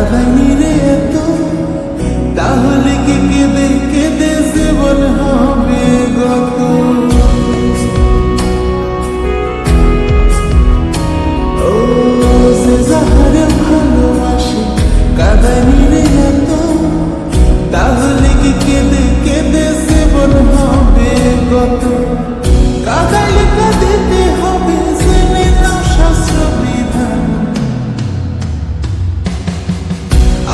কাঁদাইনি রে এত, তাহলে কি কেঁদে কেঁদে জীবন হবে গত। ও সে যাহারে ভালোবাসে কাঁদাইনি রে এত, তাহলে কি কেঁদে কেঁদে জীবন হবে গত। কাঁদাইলে কাঁদিতে হবে জেনে নাও শাস্ত্র বিধান।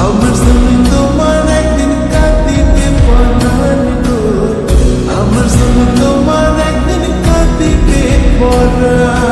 আমার জন্য তোমার একদিন কাঁদিতে পরাণ গো, আমার জন্য তোমার একদিন কাঁদিতে পরাণ।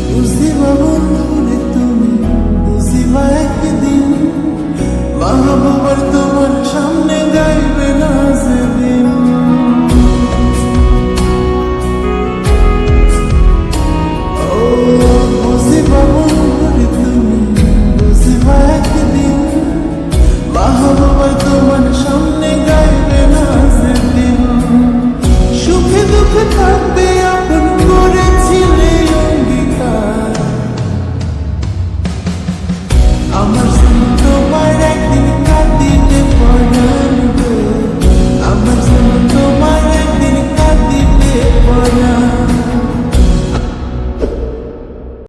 বুঝিবা বন্ধুরে তুমি, বুঝিবা একদিন মাহবুবার তোমার সামনে গাইবে না যেদিন। ও বুঝিবা বন্ধুরে তুমি, বুঝিবা একদিন মাহবুবার তোমার সামনে গাইবে না যেদিন। সুখে দুঃখে থাকবে আপন করেছিলে অঙ্গীকার, আমার জন্য তোমার একদিন